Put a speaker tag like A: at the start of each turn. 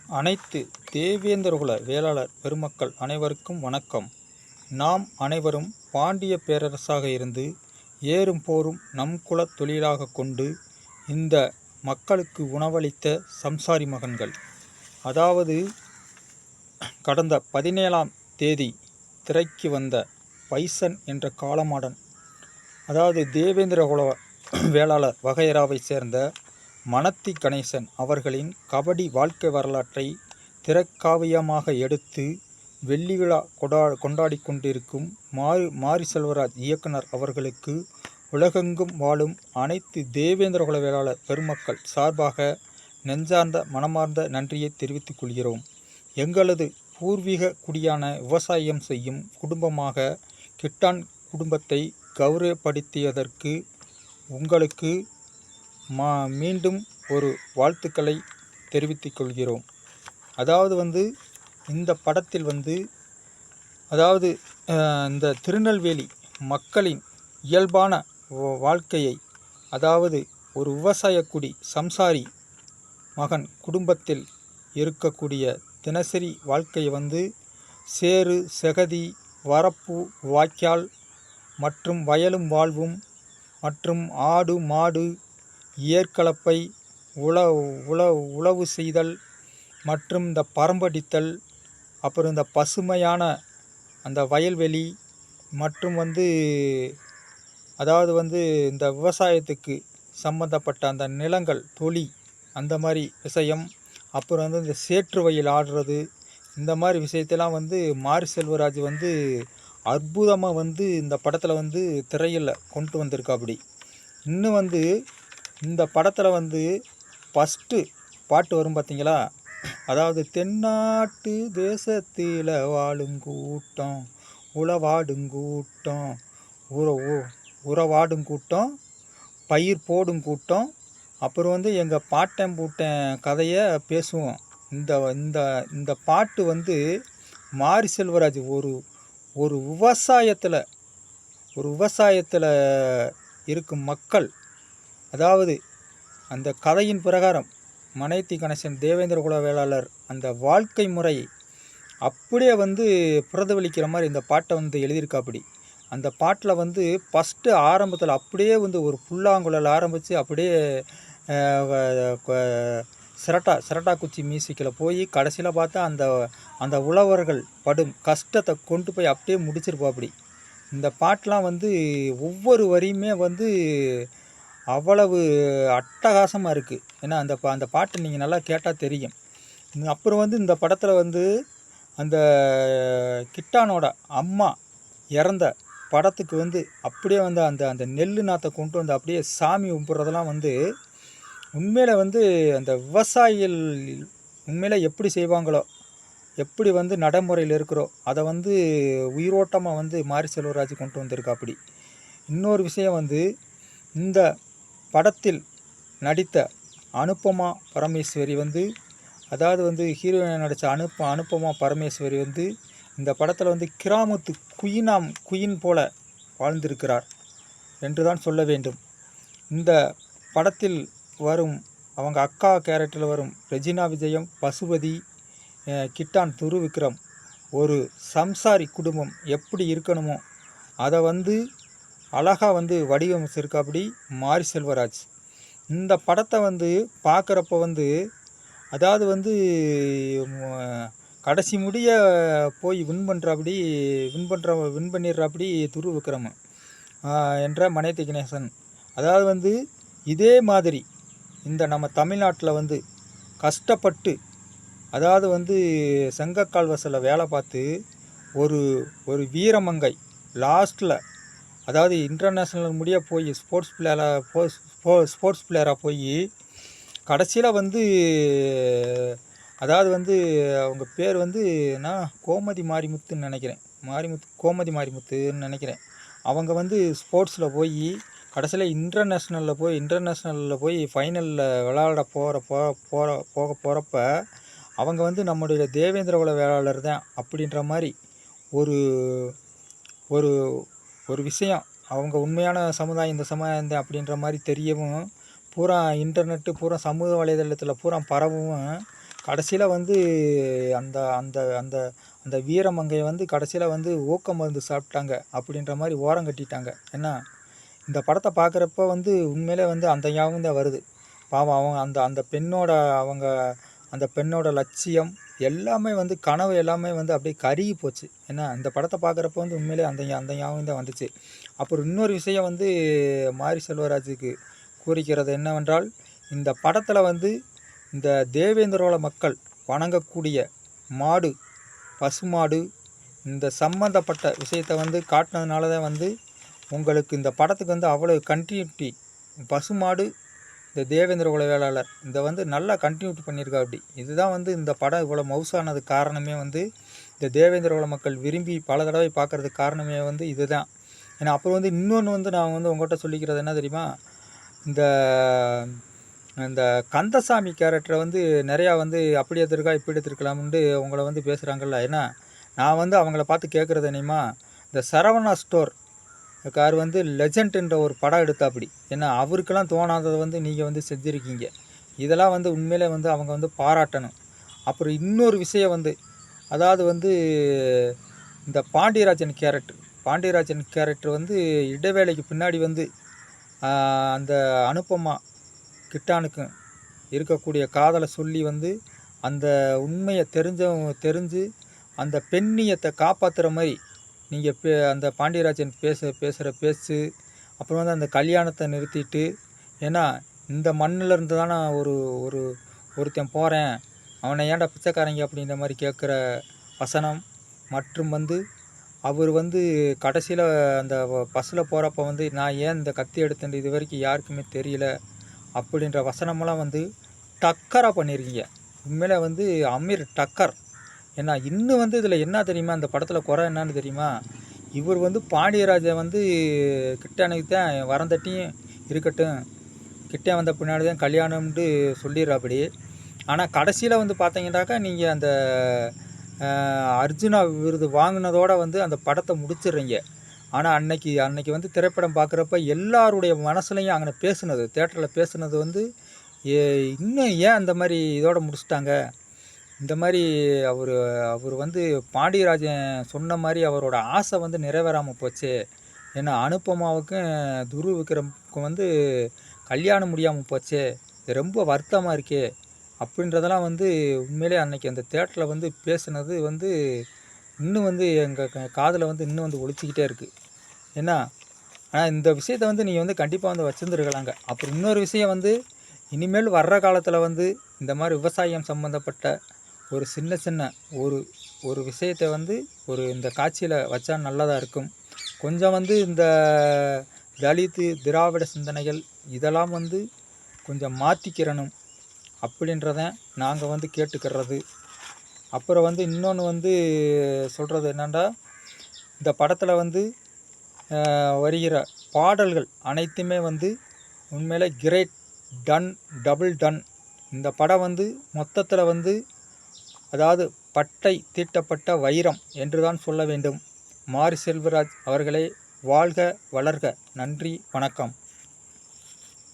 A: அனைத்து தேவேந்திரகுல வேளாளர் பெருமக்கள் அனைவருக்கும் வணக்கம். நாம் அனைவரும் பாண்டிய பேரரசாக இருந்து ஏறும் போரும் நம் குலத் தொழிலாக கொண்டு இந்த மக்களுக்கு உணவளித்த சம்சாரி மகன்கள். அதாவது கடந்த 17ஆம் தேதி திரைக்கு வந்த பைசன் என்ற காளமாடன், அதாவது தேவேந்திரகுல வேளாளர் வகையறாவை சேர்ந்த மணத்தி கணேசன் அவர்களின் கபடி வாழ்க்கை வரலாற்றை திரைக்காவியமாக எடுத்து வெள்ளி விழா கொண்டாடி கொண்டிருக்கும் மாரி செல்வராஜ் இயக்குனர் அவர்களுக்கு உலகெங்கும் வாழும் அனைத்து தேவேந்திரகுல வேளாளர் பெருமக்கள் சார்பாக நெஞ்சார்ந்த மனமார்ந்த நன்றியை தெரிவித்துக் கொள்கிறோம். எங்களது பூர்வீக குடியான விவசாயம் செய்யும் குடும்பமாக கிட்டான் குடும்பத்தை கௌரவப்படுத்தியதற்கு உங்களுக்கு மீண்டும் ஒரு வாழ்த்துக்களை தெரிவித்துக் கொள்கிறோம். அதாவது இந்த படத்தில் அதாவது இந்த திருநெல்வேலி மக்களின் இயல்பான வாழ்க்கையை, அதாவது ஒரு விவசாய குடி சம்சாரி மகன் குடும்பத்தில் இருக்கக்கூடிய தினசரி வாழ்க்கையை சேறு செகதி வரப்பு வாய்க்கால் மற்றும் வயலும் வாழ்வும் மற்றும் ஆடு மாடு ஏற்கலப்பை உழவு செய்தல் மற்றும் இந்த பரம்படித்தல், அப்புறம் இந்த பசுமையான அந்த வயல்வெளி மற்றும் அதாவது இந்த விவசாயத்துக்கு சம்பந்தப்பட்ட அந்த நிலங்கள் தொழி அந்த மாதிரி விஷயம், அப்புறம் இந்த சேற்று வயல் ஆடுறது, இந்த மாதிரி விஷயத்தெல்லாம் மாரி செல்வராஜ் அற்புதமாக இந்த படத்தில் திரையில் கொண்டு வந்திருக்காப்படி. இன்னும் இந்த படத்தில் ஃபஸ்ட்டு பாட்டு வரும் பார்த்தீங்களா, அதாவது தென்னாட்டு தேசத்தில் வாழுங்கூட்டம் உளவாடுங்கூட்டம் உறவாடும் கூட்டம் பயிர் போடும் கூட்டம், அப்புறம் எங்கள் பாட்டன் பூட்டன் கதையை பேசுவோம். இந்த இந்த இந்த பாட்டு மாரி செல்வராஜ் ஒரு விவசாயத்தில் இருக்கும் மக்கள், அதாவது அந்த கதையின் பிரகாரம் மணத்தி கணேசன் தேவேந்திரகுல வேளாளர் அந்த வாழ்க்கை முறை அப்படியே பிரதிபலிக்கிற மாதிரி இந்த பாட்டை எழுதியிருக்காப்படி. அந்த பாட்டில் ஃபஸ்ட்டு ஆரம்பத்தில் அப்படியே ஒரு புல்லாங்குழல் ஆரம்பித்து அப்படியே சிரட்டா குச்சி மியூசிக்கில் போய் கடைசியில் பார்த்தா அந்த உழவர்கள் படும் கஷ்டத்தை கொண்டு போய் அப்படியே முடிச்சிருப்பாப்படி. இந்த பாட்டெலாம் ஒவ்வொரு வரியுமே அவ்வளவு அட்டகாசமாக இருக்குது. ஏன்னா அந்த பாட்டு நீங்கள் நல்லா கேட்டால் தெரியும். அப்புறம் இந்த படத்தில் அந்த கிட்டானோட அம்மா இறந்த படத்துக்கு அப்படியே அந்த நெல் நாற்றை கொண்டு அப்படியே சாமி கும்பிட்றதெல்லாம் உண்மையில் அந்த விவசாயிகள் உண்மையில் எப்படி செய்வாங்களோ, எப்படி நடைமுறையில் இருக்கிறோ அதை உயிரோட்டமாக மாரி செல்வராஜ் கொண்டு வந்திருக்காப்படி. இன்னொரு விஷயம் இந்த படத்தில் நடித்த அனுப்பமா பரமேஸ்வரி அதாவது ஹீரோயினை நடித்த அனுப்பமா பரமேஸ்வரி இந்த படத்தில் கிராமத்து குயின் போல வாழ்ந்திருக்கிறார் என்று தான் சொல்ல வேண்டும். இந்த படத்தில் வரும் அவங்க அக்கா கேரக்டரில் வரும் ரெஜினா விஜயம், பசுபதி, கிட்டான் துரு விக்ரம் ஒரு சம்சாரி குடும்பம் எப்படி இருக்கணுமோ அதை அழகாக வடிவமைச்சிருக்காப்படி மாரி செல்வராஜ். இந்த படத்தை பார்க்குறப்ப அதாவது கடைசி முடிய போய் வின் பண்ணிடுறாப்படி துரு விக்ரம் என்ற மணத்தி கணேசன். அதாவது இதே மாதிரி இந்த நம்ம தமிழ்நாட்டில் கஷ்டப்பட்டு, அதாவது செங்கக்கால்வாசில் வேலை பார்த்து ஒரு வீரமங்கை லாஸ்ட்டில், அதாவது இன்டர்நேஷ்னல் முடிய போய் ஸ்போர்ட்ஸ் பிளேயராக போய் கடைசியில் அதாவது அவங்க பேர் நான் கோமதி மாரிமுத்துன்னு நினைக்கிறேன், கோமதி மாரிமுத்துன்னு நினைக்கிறேன். அவங்க ஸ்போர்ட்ஸில் போய் கடைசியில் இன்டர்நேஷ்னலில் போய் ஃபைனலில் விளையாட போகிறப்ப அவங்க நம்முடைய தேவேந்திரகுல வேளாளர் தான் அப்படின்ற மாதிரி ஒரு விஷயம், அவங்க உண்மையான சமுதாயம் இந்த சமுதாயம் தான் அப்படின்ற மாதிரி தெரியவும் பூரா இன்டர்நெட்டு பூரா சமூக வலைதளத்தில் பூரா பரவும் கடைசியில் வந்து அந்த அந்த அந்த அந்த வீரமங்கை வந்து கடைசியில் வந்து ஊக்க மருந்து சாப்பிட்டாங்க அப்படின்ற மாதிரி ஓரம் கட்டிட்டாங்க. ஏன்னா இந்த படத்தை பார்க்குறப்ப வந்து உண்மையிலே வந்து அந்த ஞாபகம் தான் வருது. பாவம் அவங்க அந்த அந்த பெண்ணோட அவங்க அந்த பெண்ணோட லட்சியம் எல்லாமே வந்து கனவு எல்லாமே வந்து அப்படியே கருகி போச்சு. ஏன்னா இந்த படத்தை பார்க்குறப்ப வந்து உண்மையிலே அந்த அந்த ஞாபகம் தான் வந்துச்சு. அப்புறம் இன்னொரு விஷயம் வந்து மாரி செல்வராஜுக்கு கூறிக்கிறது என்னவென்றால், இந்த படத்தில் வந்து இந்த தேவேந்திரோல மக்கள் வணங்கக்கூடிய மாடு, பசுமாடு இந்த சம்மந்தப்பட்ட விஷயத்த வந்து காட்டினதுனால தான் வந்து உங்களுக்கு இந்த படத்துக்கு வந்து அவ்வளோ கண்டினியூட்டி. பசுமாடு, இந்த தேவேந்திர குல வேளாளர் இந்த வந்து நல்லா கண்டினியூட்டி பண்ணியிருக்கா அப்படி. இதுதான் வந்து இந்த படம் இவ்வளோ மவுசானது காரணமே வந்து இந்த தேவேந்திர குல மக்கள் விரும்பி பல தடவை பார்க்குறதுக்கு காரணமே வந்து இதுதான். ஏன்னா அப்புறம் வந்து இன்னொன்று வந்து நான் வந்து உங்கள்கிட்ட சொல்லிக்கிறது என்ன தெரியுமா, இந்த இந்த கந்தசாமி கேரக்டரை வந்து நிறையா வந்து அப்படி எடுத்திருக்கா இப்படி எடுத்திருக்கலாம்னு உங்களை வந்து பேசுகிறாங்கல்ல. ஏன்னா நான் வந்து அவங்கள பார்த்து கேட்குறது என்னமா, இந்த சரவணா ஸ்டோர் கார் வந்து லெஜெண்ட்ன்ற ஒரு படம் எடுத்தாப்படி. ஏன்னா அவருக்கெல்லாம் தோணாததை வந்து நீங்கள் வந்து செஞ்சுருக்கீங்க. இதெல்லாம் வந்து உண்மையிலே வந்து அவங்க வந்து பாராட்டணும். அப்புறம் இன்னொரு விஷயம் வந்து அதாவது வந்து இந்த பாண்டியராஜன் கேரக்டர் வந்து இடைவேளைக்கு பின்னாடி வந்து அந்த அனுப்பமா கிட்டானுக்கும் இருக்கக்கூடிய காதலை சொல்லி வந்து அந்த உண்மையை தெரிஞ்சு அந்த பெண்ணியத்தை காப்பாற்றுற மாதிரி நீங்கள் அந்த பாண்டியராஜன் பேசுகிற பேச்சு, அப்புறம் வந்து அந்த கல்யாணத்தை நிறுத்திட்டு, ஏன்னா இந்த மண்ணில் இருந்து தானே ஒருத்தன் போகிறேன், அவனை ஏன்டா பிச்சைக்காரங்க அப்படின்ற மாதிரி கேட்குற வசனம், மற்றும் வந்து அவர் வந்து கடைசியில் அந்த பஸ்ஸில் போகிறப்ப வந்து நான் ஏன் இந்த கத்தி எடுத்தேன் இது வரைக்கும் யாருக்குமே தெரியல அப்படின்ற வசனமெல்லாம் வந்து டக்கராக பண்ணியிருக்கீங்க. உண்மையிலே வந்து அமீர் டக்கர். ஏன்னா இன்னும் வந்து இதில் என்ன தெரியுமா, அந்த படத்தில் குறை என்னான்னு தெரியுமா, இவர் வந்து பாண்டியராஜன் வந்து கிட்டானுக்கு தான் வரந்தட்டியும் இருக்கட்டும், கிட்டே வந்த பின்னாடி தான் கல்யாணம்னு சொல்லிடுறாப்படி. ஆனால் கடைசியில் வந்து பார்த்தீங்கன்னாக்கா நீங்கள் அந்த அர்ஜுனா விருது வாங்கினதோடு வந்து அந்த படத்தை முடிச்சிடுறீங்க. ஆனால் அன்னைக்கு வந்து திரைப்படம் பார்க்குறப்ப எல்லாருடைய மனசுலையும் அங்கே பேசுனது, தேட்டரில் பேசுனது வந்து இன்னும் ஏன் அந்த மாதிரி இதோட முடிச்சிட்டாங்க, இந்த மாதிரி அவர் வந்து பாண்டியராஜன் சொன்ன மாதிரி அவரோட ஆசை வந்து நிறைவேறாமல் போச்சு. ஏன்னா அனுப்பமாவுக்கும் துரு விக்ரமுக்கும் வந்து கல்யாணம் முடியாமல் போச்சு, இது ரொம்ப வருத்தமாக இருக்கே அப்படின்றதெல்லாம் வந்து உண்மையிலே அன்னைக்கு அந்த தேட்டரில் வந்து பேசுனது வந்து இன்னும் வந்து எங்கள் காதில் வந்து இன்னும் வந்து ஒலிச்சிக்கிட்டே இருக்குது. ஏன்னா ஆனால் இந்த விஷயத்தை வந்து நீங்கள் வந்து கண்டிப்பாக வந்து வச்சுருந்துருக்கலாங்க. அப்புறம் இன்னொரு விஷயம் வந்து இனிமேல் வர்ற காலத்தில் வந்து இந்த மாதிரி விவசாயம் சம்மந்தப்பட்ட ஒரு சின்ன ஒரு விஷயத்தை வந்து இந்த காட்சியில் வச்சா நல்லதாக இருக்கும். கொஞ்சம் வந்து இந்த தலித்து திராவிட சிந்தனைகள் இதெல்லாம் வந்து கொஞ்சம் மாற்றிக்கிறணும் அப்படின்றத நாங்கள் வந்து கேட்டுக்கிறது. அப்புறம் வந்து இன்னொன்று வந்து சொல்கிறது என்னென்னா, இந்த படத்தில் வந்து வருகிற பாடல்கள் அனைத்துமே வந்து உண்மையிலே கிரேட், டன், டபுள் டன். இந்த படம் வந்து மொத்தத்தில் வந்து அதாவது பட்டை தீட்டப்பட்ட வைரம் என்று தான் சொல்ல வேண்டும். மாரி செல்வராஜ் அவர்களே வாழ்க வளர்க. நன்றி, வணக்கம்.